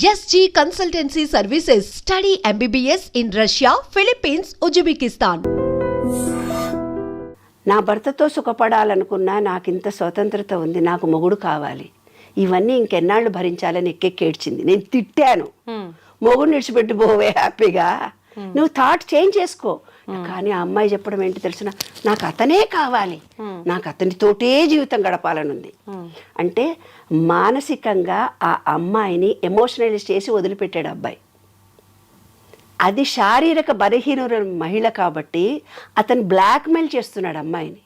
SG Consultancy Services. Study MBBS in Russia, Philippines, Uzbekistan. నా భర్తతో సుఖపడాలనుకున్నా నాకింత స్వతంత్రత ఉంది, నాకు మొగుడు కావాలి, ఇవన్నీ ఇంకెన్నాళ్ళు భరించాలని ఎక్కెక్కేడ్చింది. నేను తిట్టాను, మొగుడు నిడిచిపెట్టి పోవే హ్యాపీగా, నువ్వు థాట్ చేంజ్ చేసుకో. కానీ ఆ అమ్మాయి చెప్పడం ఏంటి తెలిసిన, నాకు అతనే కావాలి, నాకు అతనితోటే జీవితం గడపాలని ఉంది. అంటే మానసికంగా ఆ అమ్మాయిని ఎమోషనలైజ్ చేసి వదిలిపెట్టాడు అబ్బాయి. అది శారీరక బలహీన మహిళ కాబట్టి అతను బ్లాక్మెయిల్ చేస్తున్నాడు అమ్మాయిని.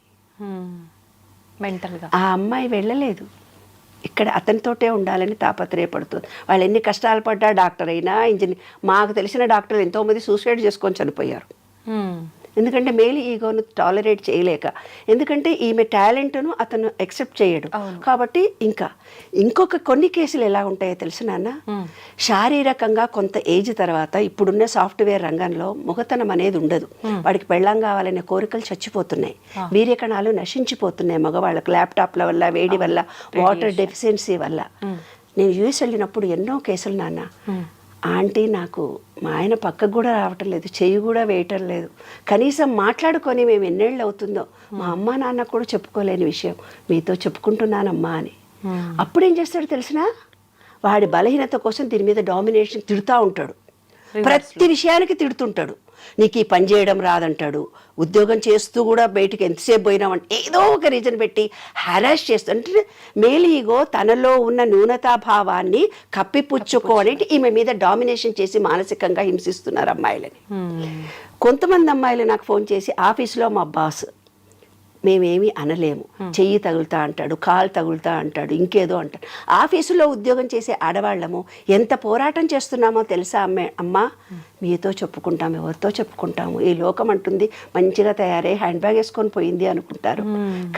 మెంటల్గా ఆ అమ్మాయి వెళ్ళలేదు, ఇక్కడ అతనితోటే ఉండాలని తాపత్రయపడుతుంది. వాళ్ళు ఎన్ని కష్టాలు పడ్డా, డాక్టర్ అయినా ఇంజనీర్, మాకు తెలిసిన డాక్టర్లు ఎంతోమంది సూసైడ్ చేసుకొని చనిపోయారు. ఎందుకంటే మేల్ ఈగోను టాలరేట్ చేయలేక, ఎందుకంటే ఈమె టాలెంట్ను అతను యాక్సెప్ట్ చేయడు కాబట్టి. ఇంకొక కొన్ని కేసులు ఎలా ఉంటాయో తెలుసు నాన్న, శారీరకంగా కొంత ఏజ్ తర్వాత ఇప్పుడున్న సాఫ్ట్వేర్ రంగంలో మొగతనం అనేది ఉండదు. వాడికి పెళ్ళాం కావాలనే కోరికలు చచ్చిపోతున్నాయి, వీర్యకణాలు నశించిపోతున్నాయి మగవాళ్ళకు, ల్యాప్టాప్ల వల్ల, వేడి వల్ల, వాటర్ డెఫిషియన్సీ వల్ల. నేను యూఎస్ వెళ్ళినప్పుడు ఎన్నో కేసులు నాన్న, ఆంటీ నాకు మా ఆయన పక్కకు కూడా రావటం లేదు, చెయ్యి కూడా వేయటం లేదు, కనీసం మాట్లాడుకొని మేము ఎన్నేళ్ళు అవుతుందో మా అమ్మ నాన్న కూడా చెప్పుకోలేని విషయం మీతో చెప్పుకుంటున్నానమ్మా అని. అప్పుడు ఏం చేస్తాడు తెలిసిన, వాడి బలహీనత కోసం దీని మీద డామినేషన్ తిడుతూ ఉంటాడు, ప్రతి విషయానికి తిడుతుంటాడు. నీకు ఈ పని చేయడం రాదంటాడు, ఉద్యోగం చేస్తూ కూడా బయటికి ఎంతసేపు పోయినామంటే ఏదో ఒక రీజన్ పెట్టి హ్యారాస్ చేస్తూ, అంటే మేల్ ఈగో తనలో ఉన్న న్యూనతాభావాన్ని కప్పిపుచ్చుకోవడానికి ఈమె మీద డామినేషన్ చేసి మానసికంగా హింసిస్తున్నారు అమ్మాయిలని. కొంతమంది అమ్మాయిలు నాకు ఫోన్ చేసి, ఆఫీస్లో మా బాస్ మేమేమీ అనలేము, చెయ్యి తగులుతా అంటాడు, కాలు తగులుతా అంటాడు, ఇంకేదో అంటాడు. ఆఫీసులో ఉద్యోగం చేసే ఆడవాళ్ళము ఎంత పోరాటం చేస్తున్నామో తెలుసా అమ్మా, మీతో చెప్పుకుంటాము, ఎవరితో చెప్పుకుంటాము, ఈ లోకం అంటుంది మంచిగా తయారై హ్యాండ్ బ్యాగ్ వేసుకొని పోయింది అనుకుంటారు,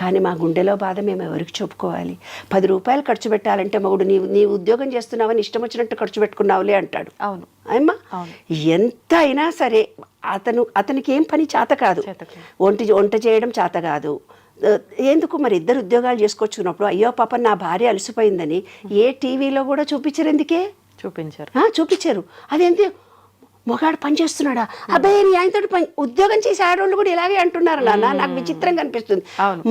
కానీ మా గుండెలో బాధ మేము ఎవరికి చెప్పుకోవాలి. 10 రూపాయలు ఖర్చు పెట్టాలంటే మగుడు నీవు ఉద్యోగం చేస్తున్నావని ఇష్టం వచ్చినట్టు ఖర్చు పెట్టుకున్నావులే అంటాడు. అవును అమ్మా, ఎంత అయినా సరే అతనికి ఏం పని చేత కాదు, వంట చేయడం చేత కాదు. ఎందుకు మరి ఇద్దరు ఉద్యోగాలు చేసుకొచ్చుకున్నప్పుడు అయ్యో పాప నా భార్య అలసిపోయిందని ఏ టీవీలో కూడా చూపించారు, ఎందుకే చూపించారు. అదేంటి మొగాడు పని చేస్తున్నాడా, అబ్బాయి నీ ఆయనతో పని, ఉద్యోగం చేసే ఆడవాళ్ళు కూడా ఇలాగే అంటున్నారు నాన్న, నాకు విచిత్రంగా అనిపిస్తుంది.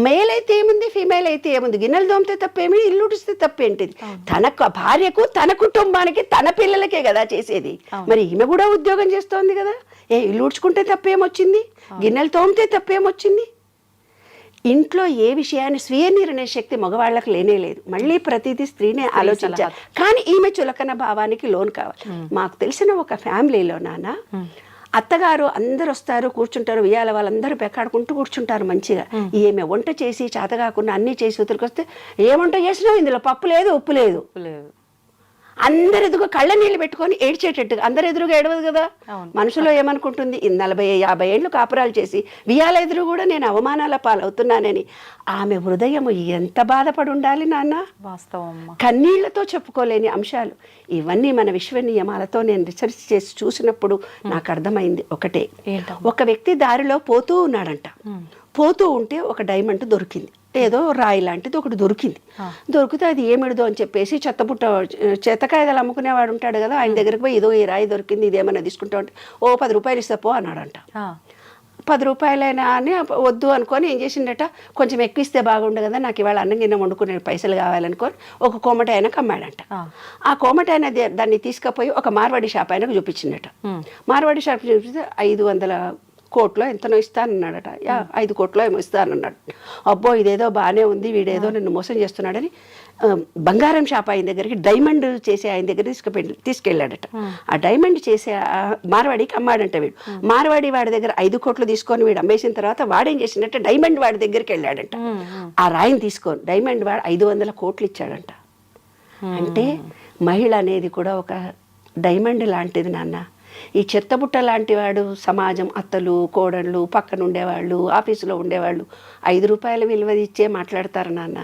మేల్ అయితే ఏముంది, ఫీమేల్ అయితే ఏముంది, గిన్నెలు దోమితే తప్పేమి, ఇల్లు ఉడిస్తే తప్పేంటిది, తన భార్యకు, తన కుటుంబానికి, తన పిల్లలకే కదా చేసేది. మరి ఈమె కూడా ఉద్యోగం చేస్తోంది కదా, ఇల్లు ఉడ్చుకుంటే తప్పేమొచ్చింది, గిన్నెలు తోమితే తప్పేమొచ్చింది. ఇంట్లో ఏ విషయాన్ని స్వీయ నిర్ణయ శక్తి మగవాళ్ళకి లేనే లేదు, మళ్ళీ ప్రతిదీ స్త్రీనే ఆలోచించాలి. కానీ ఈమె చులకన భావానికి లోన్ కావాలి. మాకు తెలిసిన ఒక ఫ్యామిలీలో నాన్న, అత్తగారు అందరు వస్తారు, కూర్చుంటారు, ఉయ్యాల వాళ్ళందరూ పెక్కాడుకుంటూ కూర్చుంటారు మంచిగా. ఈమె వంట చేసి చేతగాకుండా అన్నీ చేసి ఉతరికొస్తే, ఏ వంట చేసినావు, ఇందులో పప్పు లేదు, ఉప్పు లేదు, అందరు ఎదుగు కళ్ళ నీళ్ళు పెట్టుకొని ఏడ్చేటట్టుగా, అందరు ఎదురుగా ఏడవదు కదా. మనసులో ఏమనుకుంటుంది, 40-50 ఏళ్ళు కాపురాలు చేసి వియాల ఎదురు కూడా నేను అవమానాల పాలవుతున్నానని. ఆమె హృదయం ఎంత బాధపడి ఉండాలి నాన్న, వాస్తవం. కన్నీళ్లతో చెప్పుకోలేని అంశాలు ఇవన్నీ. మన విశ్వ నియమాలతో నేను రీసెర్చ్ చేసి చూసినప్పుడు నాకు అర్థమైంది ఒకటే, ఒక వ్యక్తి దారిలో పోతూ ఉన్నాడంట, పోతూ ఉంటే ఒక డైమండ్ దొరికింది, ఏదో రాయి లాంటిది ఒకటి దొరికింది. దొరికితే అది ఏమిడదో అని చెప్పేసి చెత్తకాయలు అమ్ముకునేవాడు ఉంటాడు కదా, ఆయన దగ్గరికి పోయి ఏదో ఈ రాయి దొరికింది, ఇదేమన్నా తీసుకుంటా ఉంటే, 10 రూపాయలు ఇస్తా పో అన్నాడంట. 10 రూపాయలైనా అని వద్దు అనుకొని ఏం చేసిండట, కొంచెం ఎక్కువ ఇస్తే బాగుండు కదా, నాకు ఇవాళ అన్నం గిన్నె వండుకునే పైసలు కావాలనుకొని ఒక కోమటి ఆయనకు అమ్మాడంట. ఆ కోమటి ఆయన దాన్ని తీసుకుపోయి ఒక మార్వాడి షాప్ ఆయనకు చూపించిండట. మార్వాడి షాప్ చూపిస్తే 500 కోట్లో ఎంతనో ఇస్తానన్నాడట, 5 కోట్లో ఏమో ఇస్తానన్నాడు. అబ్బో ఇదేదో బాగానే ఉంది, వీడేదో నన్ను మోసం చేస్తున్నాడని బంగారం షాప్ ఆయన దగ్గరికి, డైమండ్ చేసే ఆయన దగ్గర తీసుకెళ్ళాడట. ఆ డైమండ్ చేసే మార్వాడికి అమ్మాడంట వీడు. మార్వాడి వాడి దగ్గర 5 కోట్లు తీసుకొని వీడు అమ్మేసిన తర్వాత వాడేం చేసిందంటే డైమండ్ వాడి దగ్గరికి వెళ్ళాడంట. ఆ రాయిని తీసుకొని డైమండ్ వాడు 500 కోట్లు ఇచ్చాడంట. అంటే మహిళ అనేది కూడా ఒక డైమండ్ లాంటిది నాన్న. ఈ చెత్తబుట్ట లాంటి వాడు సమాజం, అత్తలు, కోడళ్ళు, పక్కన ఉండేవాళ్ళు, ఆఫీసులో ఉండేవాళ్ళు 5 రూపాయల విలువ ఇచ్చే మాట్లాడతారు నాన్న.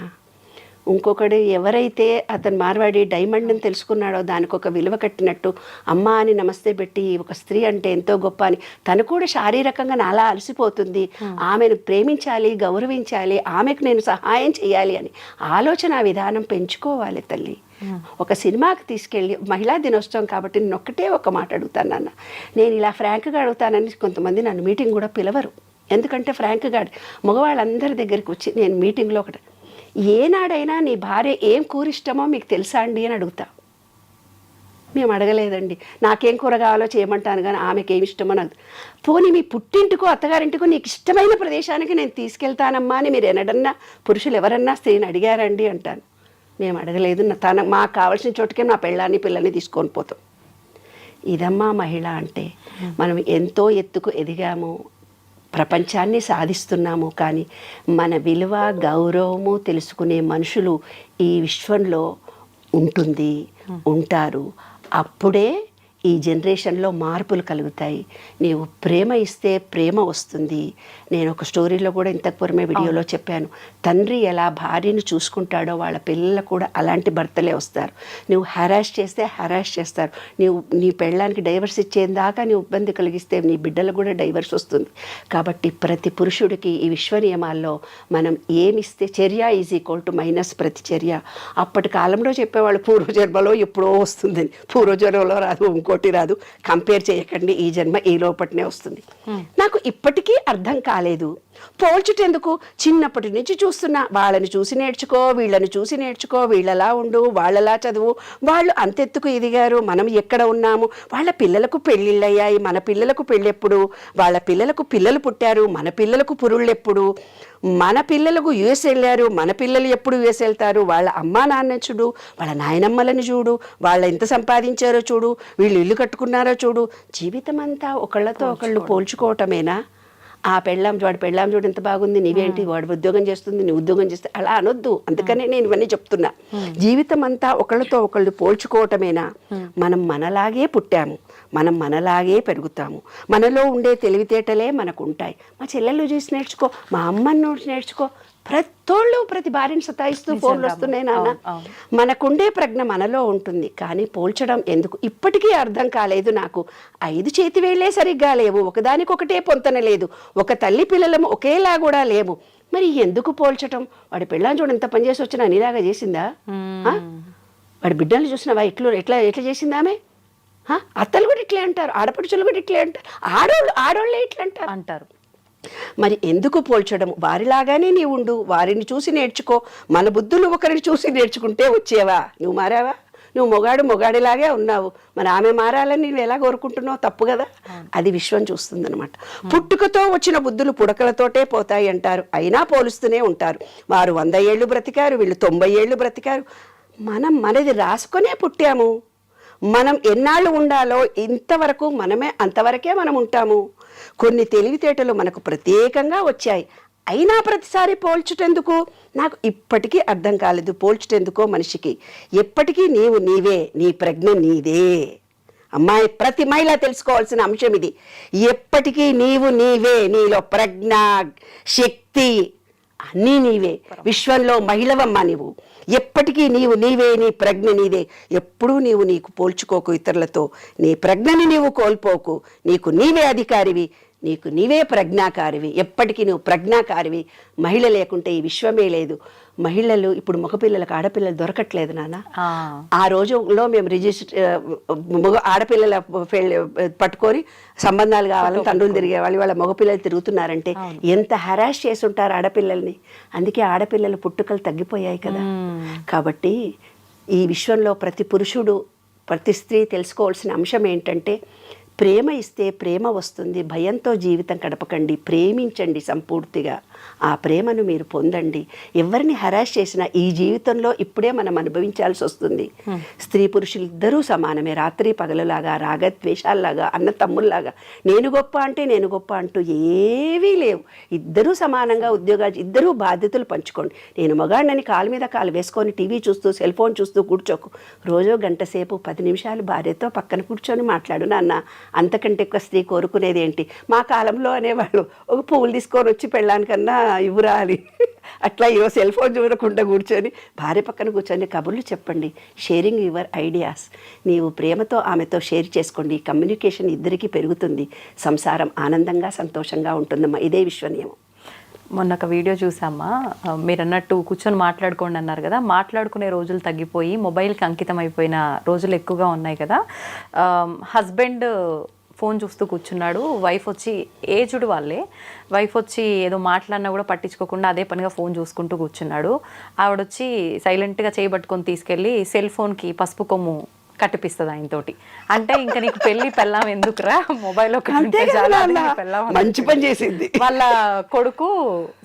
ఇంకొకడు ఎవరైతే అతను మార్వాడి డైమండ్ అని తెలుసుకున్నాడో దానికి ఒక విలువ కట్టినట్టు అమ్మ అని నమస్తే పెట్టి ఒక స్త్రీ అంటే ఎంతో గొప్ప అని తను కూడా శారీరకంగా నాలా అలసిపోతుంది, ఆమెను ప్రేమించాలి, గౌరవించాలి, ఆమెకు నేను సహాయం చేయాలి అని ఆలోచన విధానం పెంచుకోవాలి తల్లి. ఒక సినిమాకి తీసుకెళ్ళి మహిళా దినోత్సవం కాబట్టి నేను ఒక్కటే ఒక మాట అడుగుతాను నాన్న. నేను ఇలా ఫ్రాంక్గా అడుగుతానని కొంతమంది నన్ను మీటింగ్ కూడా పిలవరు. ఎందుకంటే ఫ్రాంక్గా మగవాళ్ళందరి దగ్గరికి వచ్చి నేను మీటింగ్లో ఒకటి, ఏనాడైనా నీ భార్య ఏం కూర ఇష్టమో మీకు తెలుసా అండి అని అడుగుతా. మేము అడగలేదండి, నాకేం కూర కావాలో చేయమంటాను కానీ ఆమెకి ఏమి ఇష్టమో నాకు. పోనీ మీ పుట్టింటికో అత్తగారింటికో నీకు ఇష్టమైన ప్రదేశానికి నేను తీసుకెళ్తానమ్మా అని మీరు ఎన్నడన్నా పురుషులు ఎవరన్నా స్త్రీని అడిగారండి అంటాను. మేము అడగలేదు, మాకు కావాల్సిన చోటుకే నా పెళ్ళాన్ని పిల్లల్ని తీసుకొని పోతాం. ఇదమ్మా మహిళ అంటే. మనం ఎంతో ఎత్తుకు ఎదిగాము, ప్రపంచాన్ని సాధిస్తున్నాము, కానీ మన విలువ గౌరవము తెలుసుకునే మనుషులు ఈ విశ్వంలో ఉంటారు. అప్పుడే ఈ జనరేషన్లో మార్పులు కలుగుతాయి. నీవు ప్రేమ ఇస్తే ప్రేమ వస్తుంది. నేను ఒక స్టోరీలో కూడా ఇంతకు పూర్వమే వీడియోలో చెప్పాను, తండ్రి ఎలా భార్యను చూసుకుంటాడో వాళ్ళ పిల్లలు కూడా అలాంటి భర్తలే వస్తారు. నువ్వు హెరాస్ చేస్తే హెరాస్ చేస్తారు. నీ పెళ్ళానికి డైవర్స్ ఇచ్చేదాకా నీవు ఇబ్బంది కలిగిస్తే నీ బిడ్డలకు కూడా డైవర్స్ వస్తుంది. కాబట్టి ప్రతి పురుషుడికి ఈ విశ్వ నియమాల్లో మనం ఏమిస్తే చర్య ఈజ్ ఈక్వల్ టు మైనస్ ప్రతిచర్య. అప్పటి కాలంలో చెప్పేవాళ్ళు పూర్వజన్మలో ఎప్పుడో వస్తుందని. పూర్వజన్మలో రాదు, ఇంకోటి రాదు, కంపేర్ చేయకండి, ఈ జన్మ ఈ లోపటినే వస్తుంది. నాకు ఇప్పటికీ అర్థం కాలేదు. పోల్చుటెందుకు? చిన్నప్పటి నుంచి చూస్తున్నా, వాళ్ళని చూసి నేర్చుకో, వీళ్ళని చూసి నేర్చుకో, వీళ్ళలా ఉండు, వాళ్ళలా చదువు, వాళ్ళు అంతెత్తుకు ఎదిగారు, మనం ఎక్కడ ఉన్నాము, వాళ్ళ పిల్లలకు పెళ్ళిళ్ళు అయ్యాయి, మన పిల్లలకు పెళ్ళెప్పుడు, వాళ్ళ పిల్లలకు పిల్లలు పుట్టారు, మన పిల్లలకు పురుళ్ళెప్పుడు, మన పిల్లలకు యుఎస్ వెళ్ళారు, మన పిల్లలు ఎప్పుడు యుఎస్ వెళ్తారు, వాళ్ళ అమ్మా నాన్న చూడు, వాళ్ళ నాయనమ్మలని చూడు, వాళ్ళ ఎంత సంపాదించారో చూడు, వీళ్ళు ఇల్లు కట్టుకున్నారో చూడు. జీవితం అంతా ఒకళ్ళతో ఒకళ్ళు పోల్చుకోవటమేనా? వాడి పెళ్ళాం చూడు ఎంత బాగుంది, నీవేంటి, వాడు ఉద్యోగం చేస్తుంది, నీ ఉద్యోగం చేస్తే, అలా అనొద్దు. అందుకనే నేను ఇవన్నీ చెప్తున్నా. జీవితం అంతా ఒకళ్ళతో ఒకళ్ళు పోల్చుకోవటమేనా? మనం మనలాగే పుట్టాము, మనం మనలాగే పెరుగుతాము, మనలో ఉండే తెలివితేటలే మనకు ఉంటాయి. మా చెల్లెళ్ళు చూసి నేర్చుకో, మా అమ్మని చూసి నేర్చుకో. ప్రతి భార్యను సతాయిస్తూ ఫోన్లు వస్తున్నాయి నాన్న. మనకుండే ప్రజ్ఞ మనలో ఉంటుంది, కానీ పోల్చడం ఎందుకు ఇప్పటికీ అర్థం కాలేదు నాకు. 5 చేతి వేళ్లే సరిగ్గా లేవు, ఒకదానికొకటే పొంతన లేదు, ఒక తల్లి పిల్లలము ఒకేలా కూడా లేము. మరి ఎందుకు పోల్చటం? వాడి పెళ్ళాం చూడు ఎంత పని చేసి వచ్చినా నీలాగా చేసిందా? వాడి బిడ్డలు చూసినావా ఎట్లా చేసిందా ఆమె? అత్తలు కూడా ఇట్లే అంటారు, ఆడపడుచులు కూడా ఇట్లే అంటారు, ఆడోళ్ళే ఇట్లా అంటారు. మరి ఎందుకు పోల్చడం? వారిలాగానే నీ ఉండు, వారిని చూసి నేర్చుకో. మన బుద్ధులు ఒకరిని చూసి నేర్చుకుంటే వచ్చేవా? నువ్వు మారావా? నువ్వు మొగాడిలాగే ఉన్నావు, మరి ఆమె మారాలని నువ్వు ఎలా కోరుకుంటున్నావు? తప్పు కదా. అది విశ్వం చూస్తుందన్నమాట. పుట్టుకతో వచ్చిన బుద్ధులు పుడకలతోటే పోతాయి అంటారు, అయినా పోలుస్తూనే ఉంటారు. వారు 100 ఏళ్ళు బ్రతికారు, వీళ్ళు 90 ఏళ్ళు బ్రతికారు. మనం మనది రాసుకొనే పుట్టాము. మనం ఎన్నాళ్ళు ఉండాలో ఇంతవరకు మనమే, అంతవరకే మనం ఉంటాము. కొన్ని తెలివితేటలు మనకు ప్రత్యేకంగా వచ్చాయి, అయినా ప్రతిసారి పోల్చుటెందుకు? నాకు ఇప్పటికీ అర్థం కాలేదు. పోల్చుటెందుకో మనిషికి. ఎప్పటికీ నీవు నీవే, నీ ప్రజ్ఞ నీదే. అమ్మాయి, ప్రతి మహిళ తెలుసుకోవాల్సిన అంశం ఇది. ఎప్పటికీ నీవు నీవే, నీలో ప్రజ్ఞ, శక్తి అన్నీ నీవే. విశ్వంలో మహిళవమ్మ నీవు. ఎప్పటికీ నీవే, నీ ప్రజ్ఞ నీదే. ఎప్పుడూ నీకు పోల్చుకోకు ఇతరులతో. నీ ప్రజ్ఞని నీవు కోల్పోకు. నీకు నీవే అధికారివి, నీకు నీవే ప్రజ్ఞాకారివి. ఎప్పటికీ నువ్వు ప్రజ్ఞాకారివి. మహిళ లేకుంటే ఈ విశ్వమే లేదు. మహిళలు ఇప్పుడు మగపిల్లలకు ఆడపిల్లలు దొరకట్లేదు నాన్న. ఆ రోజుల్లో మేము ఆడపిల్లల పట్టుకొని సంబంధాలు కావాలని తండ్రులు తిరిగేవాళ్ళు. వాళ్ళ మగపిల్లలు తిరుగుతున్నారంటే ఎంత హెరాస్ చేసి ఉంటారు ఆడపిల్లల్ని. అందుకే ఆడపిల్లల పుట్టుకలు తగ్గిపోయాయి కదా. కాబట్టి ఈ విశ్వంలో ప్రతి పురుషుడు, ప్రతి స్త్రీ తెలుసుకోవాల్సిన అంశం ఏంటంటే, ప్రేమ ఇస్తే ప్రేమ వస్తుంది. భయంతో జీవితం గడపకండి, ప్రేమించండి సంపూర్తిగా. ఆ ప్రేమను మీరు పొందండి. ఎవరిని హెరాస్ చేసినా ఈ జీవితంలో ఇప్పుడే మనం అనుభవించాల్సి వస్తుంది. స్త్రీ పురుషులు ఇద్దరూ సమానమే, రాత్రి పగలులాగా, రాగద్వేషాల్లాగా, అన్న తమ్ముల్లాగా, నేను గొప్ప అంటే నేను గొప్ప అంటూ ఏవీ లేవు. ఇద్దరూ సమానంగా ఉద్యోగాలు, ఇద్దరూ బాధ్యతలు పంచుకోండి. నేను మగాడినని కాలు మీద కాలు వేసుకొని టీవీ చూస్తూ, సెల్ ఫోన్ చూస్తూ కూర్చోకు. రోజు గంట సేపు 10 నిమిషాలు భార్యతో పక్కన కూర్చొని మాట్లాడు నాన్న. అంతకంటే ఎక్కువ స్త్రీ కోరుకునేది ఏంటి? మా కాలంలో అనేవాళ్ళు, ఒక పువ్వులు తీసుకొని వచ్చి పెళ్ళానికన్నా ఇవ్వరా అని. అట్లా ఈరోజు సెల్ ఫోన్ చూడకుండా కూర్చొని భార్య పక్కన కూర్చొని కబుర్లు చెప్పండి. Sharing your ideas. నీవు ప్రేమతో ఆమెతో షేర్ చేసుకోండి. కమ్యూనికేషన్ ఇద్దరికీ పెరుగుతుంది. సంసారం ఆనందంగా సంతోషంగా ఉంటుందమ్మా. ఇదే విశ్వనియమం. మొన్న ఒక వీడియో చూసామ్మా, మీరు అన్నట్టు కూర్చొని మాట్లాడుకోండి అన్నారు కదా, మాట్లాడుకునే రోజులు తగ్గిపోయి మొబైల్కి అంకితం అయిపోయిన రోజులు ఎక్కువగా ఉన్నాయి కదా. హస్బెండ్ ఫోన్ చూస్తూ కూర్చున్నాడు, వైఫ్ వచ్చి ఏజ్డ్ వాళ్ళే, వైఫ్ వచ్చి ఏదో మాట్లాడినా కూడా పట్టించుకోకుండా అదే పనిగా ఫోన్ చూసుకుంటూ కూర్చున్నాడు. ఆవిడొచ్చి సైలెంట్గా చేయబట్టుకొని తీసుకెళ్ళి సెల్ ఫోన్కి పసుపు కొమ్ము కట్టిపిస్తుంది ఆయనతోటి. అంటే ఇంకా నీకు పెళ్లి పెళ్ళాం ఎందుకురా, మొబైల్ మంచి పని చేసింది. వాళ్ళ కొడుకు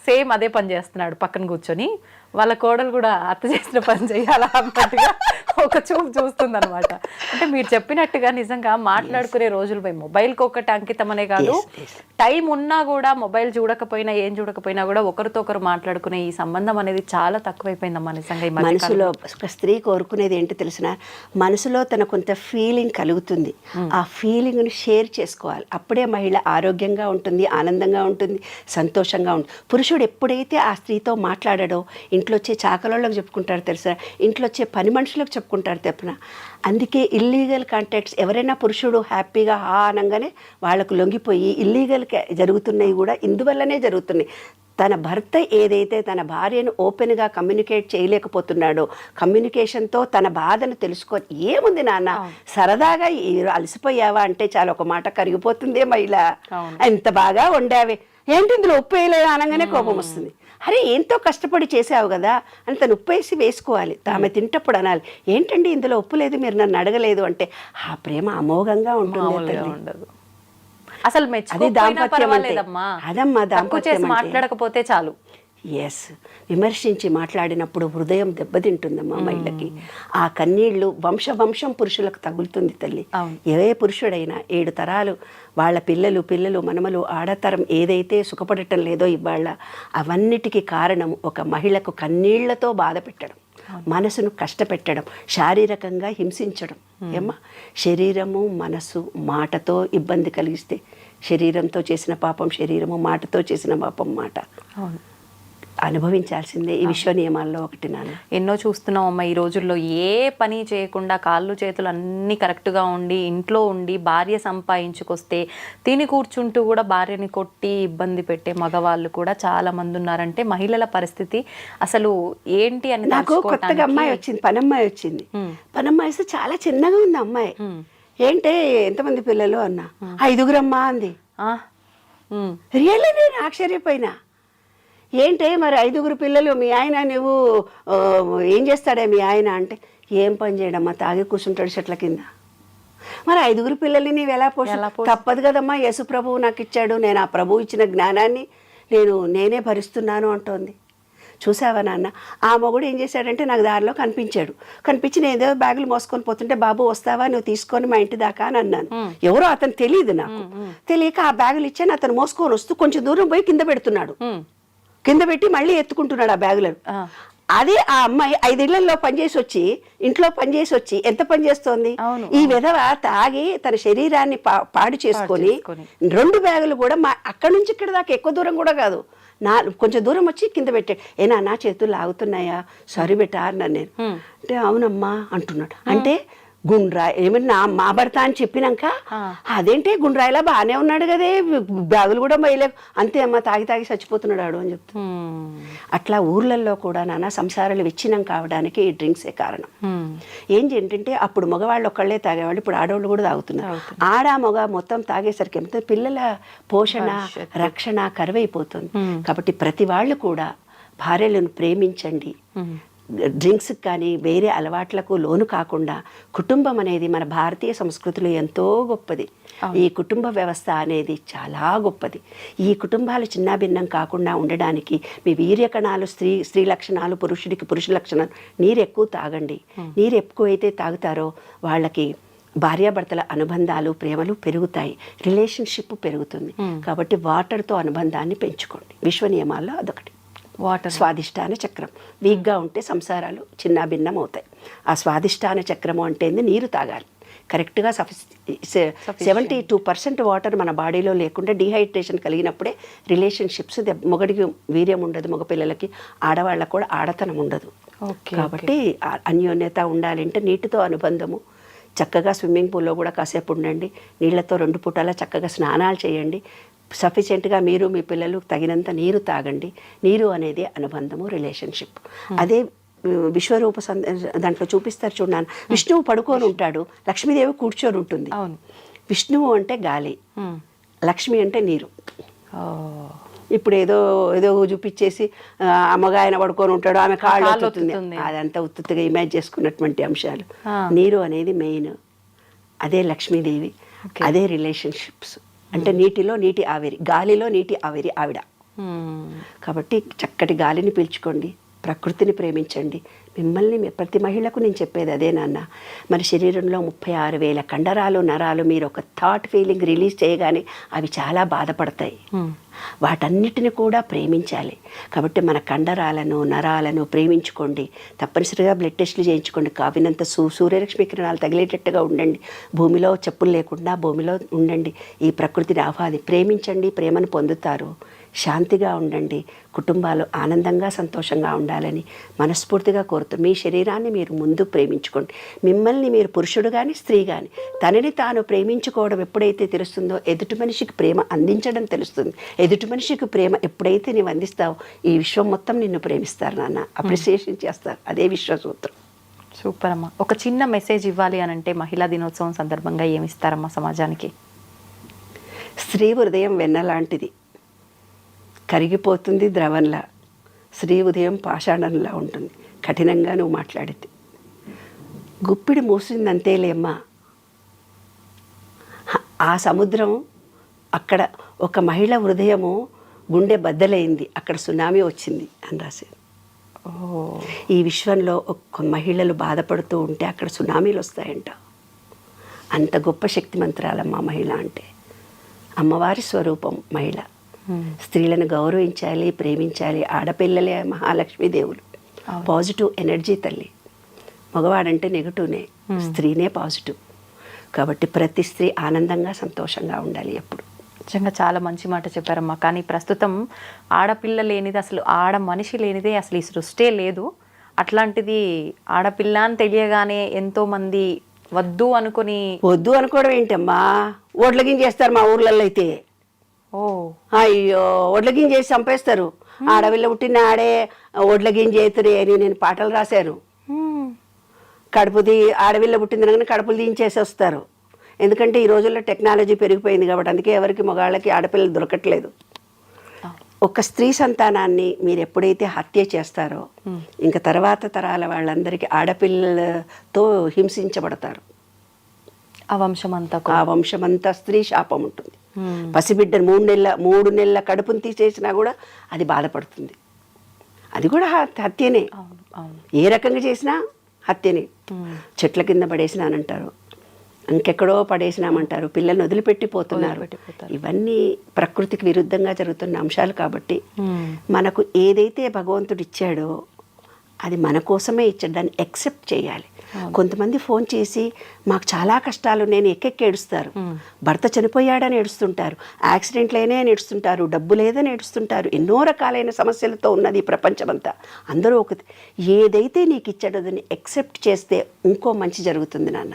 సేమ్ అదే పని చేస్తున్నాడు పక్కన కూర్చొని. వాళ్ళ కోడలు కూడా అత్త చేసిన పని చేయాలా అన్నట్టుగా ఒక చూపు చూస్తుంది అనమాట. అంటే మీరు చెప్పినట్టుగా నిజంగా మాట్లాడుకునే రోజులు పోయి మొబైల్కి ఒకటి అంకితం అనే కాదు, టైం ఉన్నా కూడా మొబైల్ చూడకపోయినా ఏం చూడకపోయినా కూడా ఒకరితో ఒకరు మాట్లాడుకునే ఈ సంబంధం అనేది చాలా తక్కువైపోయిందమ్మా నిజంగా. మనసులో ఒక స్త్రీ కోరుకునేది ఏంటి తెలిసిన, మనసులో తన కొంత ఫీలింగ్ కలుగుతుంది. ఆ ఫీలింగ్ను షేర్ చేసుకోవాలి. అప్పుడే మహిళ ఆరోగ్యంగా ఉంటుంది, ఆనందంగా ఉంటుంది, సంతోషంగా ఉంటుంది. పురుషుడు ఎప్పుడైతే ఆ స్త్రీతో మాట్లాడాడో ఇంట్లో వచ్చే చాకలోళ్ళకి చెప్పుకుంటారు తెలుసా, ఇంట్లో వచ్చే పని మనుషులకు చెప్పుకుంటారు తెప్పున. అందుకే ఇల్లీగల్ కాంటాక్ట్స్ ఎవరైనా పురుషుడు హ్యాపీగా అనగానే వాళ్ళకు లొంగిపోయి ఇల్లీగల్ జరుగుతున్నాయి కూడా ఇందువల్లనే జరుగుతున్నాయి. తన భర్త ఏదైతే తన భార్యను ఓపెన్గా కమ్యూనికేట్ చేయలేకపోతున్నాడో, కమ్యూనికేషన్తో తన బాధను తెలుసుకొని, ఏముంది నాన్న సరదాగా అలసిపోయావా అంటే చాలా ఒక మాట కరిగిపోతుందే మహిళ, ఎంత బాగా వండావే, ఏంటి ఇందులో ఉప్పు వేయలేదు అనగానే కోపం వస్తుంది. అరే ఎంతో కష్టపడి చేసావు కదా అని తను ఉప్పు వేసి వేసుకోవాలి. ఆమె తింటప్పుడు అనాలి, ఏంటండి ఇందులో ఉప్పు లేదు, మీరు నన్ను అడగలేదు అంటే ఆ ప్రేమ అమోఘంగా ఉంటుంది. అసలు అది దాంపత్యం అదమ్మా, దాంపత్యం మాట్లాడకపోతే చాలు. ఎస్, విమర్శించి మాట్లాడినప్పుడు హృదయం దెబ్బతింటుందమ్మా మహిళకి. ఆ కన్నీళ్లు వంశం పురుషులకు తగులుతుంది తల్లి. ఏ పురుషుడైనా 7 తరాలు వాళ్ళ పిల్లలు మనమలు ఆడతరం ఏదైతే సుఖపడటం లేదో ఇవాళ, అవన్నిటికీ కారణం ఒక మహిళకు కన్నీళ్లతో బాధ పెట్టడం, మనసును కష్టపెట్టడం, శారీరకంగా హింసించడం. ఏమ్మా, శరీరము మనసు మాటతో ఇబ్బంది కలిగిస్తే శరీరంతో చేసిన పాపం శరీరము, మాటతో చేసిన పాపం మాట. అనుభవించాల్సిందే. ఈ విశ్వ నియమాల్లో ఒకటి నాన్న. ఎన్నో చూస్తున్నాం అమ్మ ఈ రోజుల్లో. ఏ పని చేయకుండా కాళ్ళు చేతులు అన్నీ కరెక్ట్గా ఉండి ఇంట్లో ఉండి భార్య సంపాదించుకొస్తే తిని కూర్చుంటూ కూడా భార్యని కొట్టి ఇబ్బంది పెట్టే మగవాళ్ళు కూడా చాలా మంది ఉన్నారంటే మహిళల పరిస్థితి అసలు ఏంటి అని. నాకు కొత్తగా అమ్మాయి వచ్చింది, పనమ్మాయి వచ్చింది. పనమ్మాయి వస్తే చాలా చిన్నగా ఉంది అమ్మాయి. ఏంటే ఎంతమంది పిల్లలు అన్నా, 5 అమ్మా అంది. రియల్లీ నేను ఆశ్చర్యపోయినా. ఏంటే మరి 5 పిల్లలు, మీ ఆయన నువ్వు ఏం చేస్తాడే మీ ఆయన అంటే, ఏం పని చేయడమ్మా, తాగి కూర్చుంటాడు చెట్ల కింద. మరి 5 పిల్లల్ని నీవు ఎలా తప్పదు కదమ్మా, యేసు ప్రభువు నాకు ఇచ్చాడు, నేను ఆ ప్రభువు ఇచ్చిన జ్ఞానాన్ని నేనే భరిస్తున్నాను అంటోంది. చూసావా నాన్న, ఆ మొగుడు ఏం చేశాడంటే నాకు దారిలో కనిపించి నేను ఏదో బ్యాగులు మోసుకొని పోతుంటే, బాబు వస్తావా నువ్వు తీసుకొని మా ఇంటి దాకా అని అన్నాను. ఎవరో అతను తెలియదు, నాకు తెలియక ఆ బ్యాగులు ఇచ్చాను. అతను మోసుకొని వస్తూ కొంచెం దూరం పోయి కింద పెడుతున్నాడు, కింద పెట్టి మళ్ళీ ఎత్తుకుంటున్నాడు ఆ బ్యాగులను. అదే ఆ అమ్మాయి 5 ఇళ్లలో ఇంట్లో పనిచేసి వచ్చి ఎంత పని చేస్తోంది. ఈ విధవ తాగి తన శరీరాన్ని పాడు చేసుకొని 2 బ్యాగులు కూడా అక్కడి నుంచి ఇక్కడ దాకా ఎక్కువ దూరం కూడా కాదు, కొంచెం దూరం వచ్చి కింద పెట్టాడు. నా చేతులు లాగుతున్నాయా, సారీ బెటా అన్నాను నేను. అంటే అవునమ్మా అంటున్నాడు. అంటే గుండ్రాయి ఏమన్నా మా భర్త అని చెప్పినాక, అదేంటి గుండ్రాయిలా బాగానే ఉన్నాడు కదే, బ్యాగులు కూడా మొయ్యలేవు, అంతే అమ్మ తాగి చచ్చిపోతున్నాడు అని చెప్తా. అట్లా ఊర్లలో కూడా నాన్న సంసారాలు విచ్ఛిన్నం కావడానికి ఈ డ్రింక్సే కారణం. ఏంటంటే అప్పుడు మగవాళ్ళు ఒక్కళ్ళే తాగేవాళ్ళు, ఇప్పుడు ఆడవాళ్ళు కూడా తాగుతున్నారు. మగ మొత్తం తాగేసరికి ఎంత పిల్లల పోషణ రక్షణ కరువైపోతుంది. కాబట్టి ప్రతి వాళ్ళు కూడా భార్యలను ప్రేమించండి. డ్రింక్స్కి కానీ వేరే అలవాట్లకు లోను కాకుండా కుటుంబం అనేది మన భారతీయ సంస్కృతిలో ఎంతో గొప్పది. ఈ కుటుంబ వ్యవస్థ అనేది చాలా గొప్పది. ఈ కుటుంబాలు చిన్నాభిన్నం కాకుండా ఉండడానికి మీ వీర్యకణాలు స్త్రీ లక్షణాలు, పురుషుడికి పురుష లక్షణాలు. నీరు ఎక్కువ తాగండి. నీరు ఎక్కువైతే తాగుతారో వాళ్ళకి భార్యాభర్తల అనుబంధాలు ప్రేమలు పెరుగుతాయి, రిలేషన్షిప్ పెరుగుతుంది. కాబట్టి వాటర్తో అనుబంధాన్ని పెంచుకోండి. విశ్వ నియమాల్లో అదొకటి. స్వాదిష్టాన చక్రం వీక్గా ఉంటే సంసారాలు చిన్నాభిన్నం అవుతాయి. ఆ స్వాదిష్టాన చక్రము అంటే నీరు తాగాలి. కరెక్ట్గా 72% వాటర్ మన బాడీలో లేకుండా డీహైడ్రేషన్ కలిగినప్పుడే రిలేషన్షిప్స్ మొగడికి వీర్యం ఉండదు, మగపిల్లలకి, ఆడవాళ్ళకు కూడా ఆడతనం ఉండదు. కాబట్టి అన్యోన్యత ఉండాలంటే నీటితో అనుబంధము, చక్కగా స్విమ్మింగ్ పూల్లో కూడా కాసేపు ఉండండి, నీళ్లతో 2 పూటలా చక్కగా స్నానాలు చేయండి, సఫిషియెంట్గా మీరు మీ పిల్లలు తగినంత నీరు తాగండి. నీరు అనేది అనుబంధము, రిలేషన్షిప్. అదే విశ్వరూప దాంట్లో చూపిస్తారు చూడన్నాను, విష్ణువు పడుకొని ఉంటాడు, లక్ష్మీదేవి కూర్చొని ఉంటుంది. విష్ణువు అంటే గాలి, లక్ష్మి అంటే నీరు. ఇప్పుడు ఏదో ఏదో చూపించేసి అమ్మగాయన పడుకొని ఉంటాడు, ఆమె కాళ్ళు ఒత్తుతుంది, అదంతా ఉత్తుగా ఇమేజ్ చేసుకున్నటువంటి అంశాలు. నీరు అనేది మెయిన్, అదే లక్ష్మీదేవి, అదే రిలేషన్షిప్స్. అంటే నీటిలో నీటి ఆవిరి, గాలిలో నీటి ఆవిరి ఆవిడ. కాబట్టి చక్కటి గాలిని పీల్చుకోండి, ప్రకృతిని ప్రేమించండి. మిమ్మల్ని ప్రతి మహిళకు నేను చెప్పేది అదే నాన్న. మన శరీరంలో 36,000 కండరాలు, నరాలు. మీరు ఒక థాట్ ఫీలింగ్ రిలీజ్ చేయగానే అవి చాలా బాధపడతాయి. వాటన్నిటిని కూడా ప్రేమించాలి. కాబట్టి మన కండరాలను, నరాలను ప్రేమించుకోండి. తప్పనిసరిగా బ్లడ్ టెస్టులు చేయించుకోండి. కావినంత సూర్యరశ్మి కిరణాలు తగిలేటట్టుగా ఉండండి. భూమిలో చెప్పులు లేకుండా భూమిలో ఉండండి. ఈ ప్రకృతిని ప్రేమించండి, ప్రేమను పొందుతారు. శాంతిగా ఉండండి, కుటుంబాలు ఆనందంగా సంతోషంగా ఉండాలని మనస్ఫూర్తిగా కోరుతాం. మీ శరీరాన్ని మీరు ముందు ప్రేమించుకోండి. మిమ్మల్ని మీరు పురుషుడు కానీ స్త్రీ కానీ తనని తాను ప్రేమించుకోవడం ఎప్పుడైతే తెలుస్తుందో ఎదుటి మనిషికి ప్రేమ అందించడం తెలుస్తుంది. ఎదుటి మనిషికి ప్రేమ ఎప్పుడైతే నీవు అందిస్తావో ఈ విశ్వం మొత్తం నిన్ను ప్రేమిస్తారు నాన్న, అప్రిసియేషన్ చేస్తారు. అదే విశ్వసూత్రం. సూపర్ అమ్మా. ఒక చిన్న మెసేజ్ ఇవ్వాలి అని అంటే మహిళా దినోత్సవం సందర్భంగా ఏమి ఇస్తారమ్మా సమాజానికి? స్త్రీ హృదయం వెన్నలాంటిది, కరిగిపోతుంది ద్రవంలా. స్త్రీ ఉదయం పాషాణంలా ఉంటుంది, కఠినంగా నువ్వు మాట్లాడితే. గుప్పిడి మూసిందంతేలేమ్మా, ఆ సముద్రం అక్కడ ఒక మహిళ హృదయము గుండె బద్దలైంది, అక్కడ సునామీ వచ్చింది అని రాశారు. ఈ విశ్వంలో ఒక్క మహిళలు బాధపడుతూ ఉంటే అక్కడ సునామీలు వస్తాయంట. అంత గొప్ప శక్తిమంతురాలమ్మా మహిళ అంటే. అమ్మవారి స్వరూపం మహిళ. స్త్రీలను గౌరవించాలి, ప్రేమించాలి. ఆడపిల్లలే మహాలక్ష్మీదేవులు, పాజిటివ్ ఎనర్జీ తల్లి. మగవాడంటే నెగటివ్నే, స్త్రీనే పాజిటివ్. కాబట్టి ప్రతి స్త్రీ ఆనందంగా సంతోషంగా ఉండాలి ఎప్పుడు. నిజంగా చాలా మంచి మాట చెప్పారమ్మా. కానీ ప్రస్తుతం ఆడపిల్ల లేనిది, అసలు ఆడ మనిషి లేనిదే అసలు ఈ సృష్టే లేదు. అట్లాంటిది ఆడపిల్ల అని తెలియగానే ఎంతోమంది వద్దు అనుకోవడం ఏంటమ్మా, ఓట్లగిం చేస్తారు మా ఊర్లలో అయితే. అయ్యో, ఒడ్లగిం చేసి చంపేస్తారు. ఆడవిల్ల పుట్టిన ఆడే ఒడ్లగిం చేతురే అని నేను పాటలు రాశాను. కడుపుది ఆడవిల్ల పుట్టింది అనగానే కడుపులు దించేసి వస్తారు. ఎందుకంటే ఈ రోజుల్లో టెక్నాలజీ పెరిగిపోయింది కాబట్టి. అందుకే ఎవరికి మగాళ్ళకి ఆడపిల్లలు దొరకట్లేదు. ఒక స్త్రీ సంతానాన్ని మీరు ఎప్పుడైతే హత్య చేస్తారో ఇంకా తర్వాత తరాల వాళ్ళందరికీ ఆడపిల్లలతో హింసించబడతారు. ఆ వంశమంతా స్త్రీ శాపం ఉంటుంది. పసిబిడ్డ 3 నెలల కడుపుని తీసేసినా కూడా అది బాధపడుతుంది. అది కూడా హత్యనే. ఏ రకంగా చేసినా హత్యనే. చెట్ల కింద పడేసినానంటారు, ఇంకెక్కడో పడేసినామంటారు, పిల్లల్ని వదిలిపెట్టిపోతున్నారు. ఇవన్నీ ప్రకృతికి విరుద్ధంగా జరుగుతున్న అంశాలు. కాబట్టి మనకు ఏదైతే భగవంతుడు ఇచ్చాడో అది మన కోసమే ఇచ్చాడు, దాన్ని యాక్సెప్ట్ చేయాలి. కొంతమంది ఫోన్ చేసి మాకు చాలా కష్టాలు, నేను ఎక్కెక్కి ఏడుస్తారు. భర్త చనిపోయాడని ఏడుస్తుంటారు, యాక్సిడెంట్లైనా ఏడుస్తుంటారు, డబ్బు లేదని ఏడుస్తుంటారు. ఎన్నో రకాలైన సమస్యలతో ఉన్నది ఈ ప్రపంచమంతా. అందరూ ఏదైతే నీకు ఇచ్చాడో దాన్ని యాక్సెప్ట్ చేస్తే ఇంకో మంచి జరుగుతుంది నాన్న.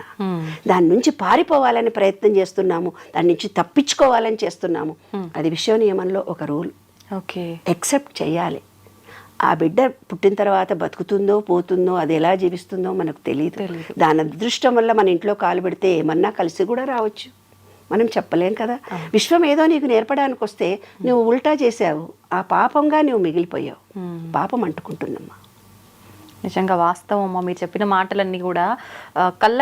దాని నుంచి పారిపోవాలని ప్రయత్నం చేస్తున్నాము, దాని నుంచి తప్పించుకోవాలని చేస్తున్నాము. అది విశ్వ నియమంలో ఒక రూల్. యాక్సెప్ట్ చేయాలి. ఆ బిడ్డ పుట్టిన తర్వాత బతుకుతుందో పోతుందో, అది ఎలా జీవిస్తుందో మనకు తెలియదు. దాని అదృష్టం వల్ల మన ఇంట్లో కాలు పెడితే ఏమన్నా కలిసి కూడా రావచ్చు, మనం చెప్పలేం కదా. విశ్వం ఏదో నీకు నేర్పడానికి వస్తే నువ్వు ఉల్టా చేసావు, ఆ పాపంగా నువ్వు మిగిలిపోయావు. పాపం అంటుకుంటుందమ్మా. నిజంగా వాస్తవం అమ్మా. మీరు చెప్పిన మాటలన్నీ కూడా కళ్ళ